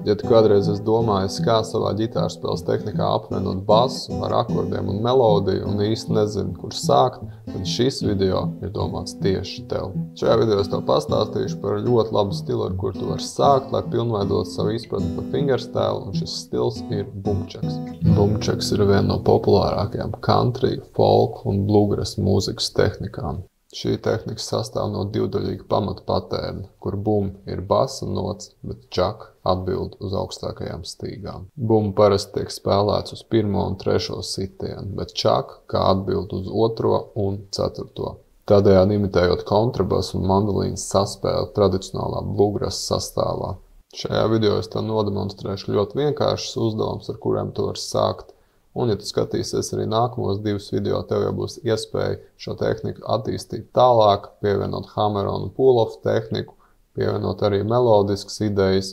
Ja tu kādreiz esi domājis, kā savā ģitārspēles tehnikā apvienot basu ar akordiem un melodiju un īsti nezini, kur sākt, tad šis video ir domāts tieši tev. Šajā video es tev pastāstīšu par ļoti labu stilu, ar kur tu vari sākt, lai pilnveidot savu izpratni par fingerstyle, un šis stils ir bumčaks. Bumčaks ir viena no populārākajām country, folk un bluegrass mūzikas tehnikām. Šī tehnika sastāv no divdaļīga pamata patērna, kur bum ir basa nots, bet čak atbild uz augstākajām stīgām. Bum parasti tiek spēlēts uz 1. un 3. sitienu, bet čak kā atbild uz 2. un 4. Tādējādi imitējot kontrabasu un mandolīnas saspēli tradicionālā bluegrass sastāvā. Šajā video es tev nodemonstrēšu ļoti vienkāršus uzdevumus, ar kuriem tu vari sākt. Un, ja tu skatīsies arī nākamos 2 video, tev jau būs iespēja šo tehniku attīstīt tālāk, pievienot hammer-on un pull-off tehniku, pievienot arī melodiskas idejas,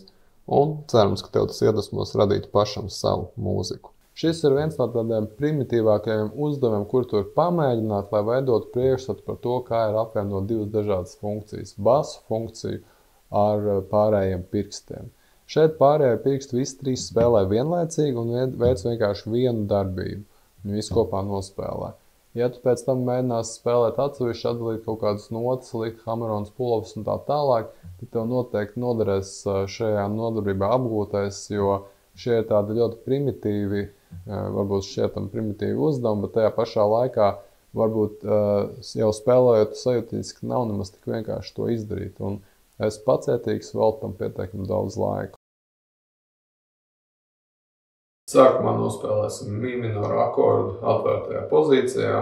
un cerams, ka tev tas iedvesmos radīt pašam savu mūziku. Šis ir viens no tādiem primitīvākajiem uzdevumiem, kur tu vari pamēģināt, lai veidotu priekšstatu par to, kā ir apvienot 2 dažādas funkcijas. Basu funkciju ar pārējiem pirkstiem. Šeit pārējie pirksti visi 3 spēlē vienlaicīgi un veic vienkārši vienu darbību. Viņi visi kopā nospēlē. Ja tu pēc tam mēģināsi spēlēt atsevišķi, atdalīt kaut kādas notas, likt hammer-ons, pull-offs un tā tālāk, tad tev noteikti noderēs šajā nodarbībā apgūtais, jo šie ir tādi ļoti primitīvi, varbūt šķietam primitīvi uzdevumi, bet tajā pašā laikā varbūt jau spēlējot sajūtīts, ka nav nemaz tik vienkārši to izdarīt. Un es pacietīgs vēl tam pietiekami daudz laika. Sākumā nospēlēsim mi minoru akordu atvērtajā pozīcijā.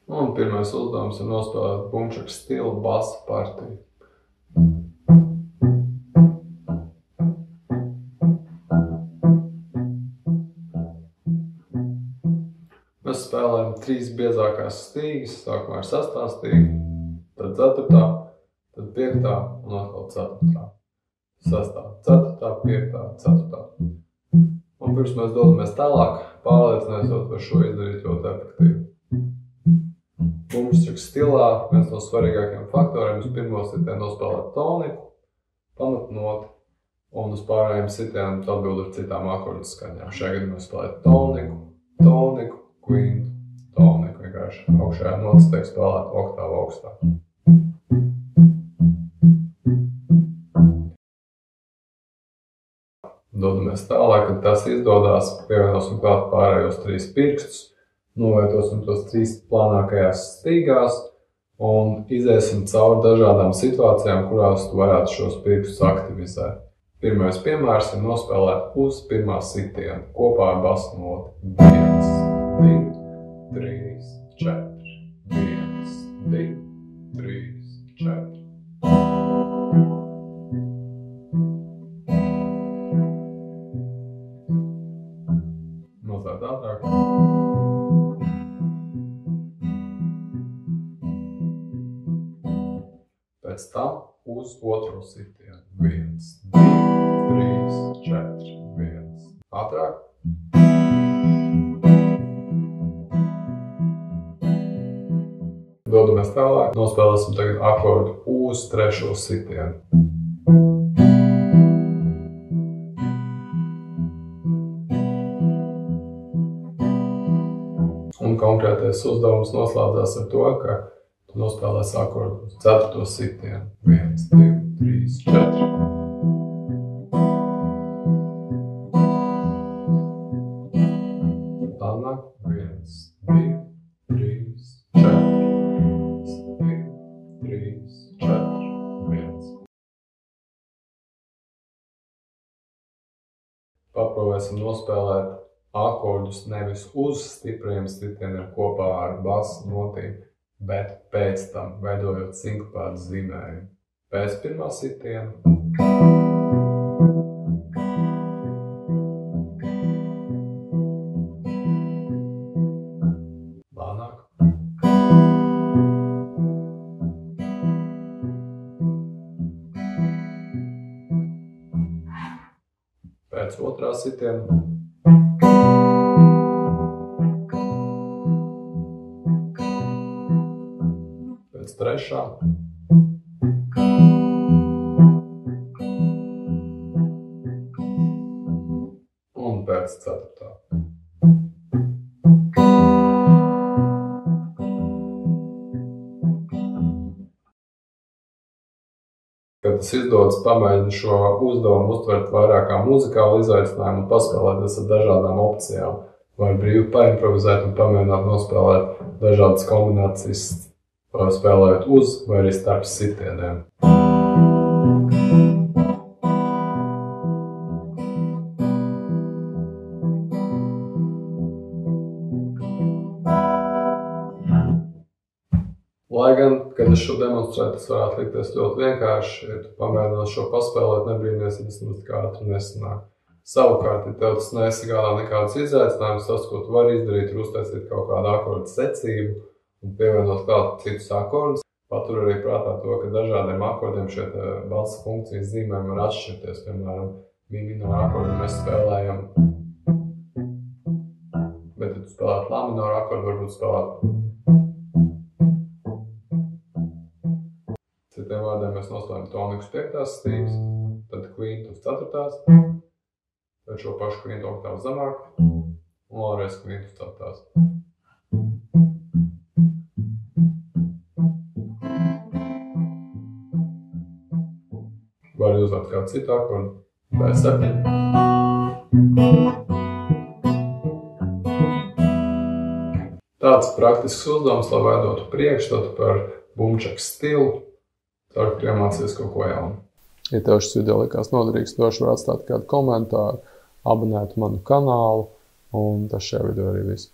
Un pirmais uzdevums ir nospēlēt bumčaka stilu basa partiju. Mēs spēlējam 3 biezākās stīgas, sākumā ar 6. stīgu, tad 4., tad 5. un atkal 4. 6., 4., 5., 4. Un pirms mēs dodamies tālāk, pārliecināsies par šo izdarīt ļoti efektīvi. Bumčaka stilā viens no svarīgākajiem faktoriem uz 1. sitienu nospēlēt toniku, pamatnotu, un uz pārējiem sitieniem atbild ar citām akordu skaņām. Šajā gadījumā spēlēt toniku, toniku, kvintu, toniku. Vienkārši augšējā notas tiek spēlēt oktāvu augstāk. Dodamies tālāk, kad tas izdodās, pievienosim klāt pārējos 3 pirkstus, novietosim tos 3 plānākajās stīgās un iziesim cauri dažādām situācijām, kurās tu varētu šos pirkstus aktivizēt. Pirmais piemērs ir nospēlēt uz 1. sitienu kopā ar basu noti. 1, 2, 3, 4. 1, 2, 3, 4. Mazliet ātrāk. Pēc tam uz 2. sitienu. 1, 2, 3, 4, 1. Ātrāk. Dodamies tālāk. Nospēlēsim tagad akordu uz 3. sitienu. Un konkrētais uzdevums noslēdzās ar to, ka tu nospēlēsi akordu uz 4. sitienu. 1, 2, 3, 4. Tālāk. 1, 2, 3, 4. 1, 2, 3, 4. 1. Paprovēsim nospēlēt akordus nevis uz stipriem sitieniem kopā ar basu notīm, bet pēc tam veidojot sinkopētu zīmējumu. Pēc 1. sitiena. Lēnāk. Pēc 2. sitiena. Pēc 3. Kad tas izdodas, pamēģini šo uzdevumu uztvert vairāk kā muzikālu izaicinājumu un paspēlēties ar dažādām opcijām. Vai brīvi paimprovizēt un pamēģināt nospēlēt dažādas kombinācijas, spēlējot uz vai arī starp sitieniem. Lai gan, kad es šo demonstrēju, tas varētu likties ļoti vienkārši, ja tu pamēģinās šo paspēlēt, nebrīnies, ja tas tik ātri nesanāk. Savukārt, ja tev tas nesagādā nekādas izaicinājumus, tas, ko tu vari izdarīt, ir uztaisīt kaut kādu akordu secību un pievienot klāt citus akordus. Patur arī prātā to, ka dažādiem akordiem šie balss funkcijas zīmēm var atšķirties. Piemēram, mi minora akordu mēs spēlējam, bet, ja tu spēlētu la minora akordu, varbūt spēlētu. Citiem vārdiem mēs nostājam tonikus 5. stīgas, tad kvintu uz 4. tad šo pašu kvintu oktāvu zemāk un vēlreiz kvintu uz 4. Var uzvērt kādu citu akordu, B7. Tāds praktisks uzdevums, lai veidotu priekšstatu par bumčaku stilu. Ceru, ka iemācījies kaut ko jaunu. Ja tev šis video likās noderīgs, droši var atstāt kādu komentāru, abonēt manu kanālu, un tas šajā video arī viss.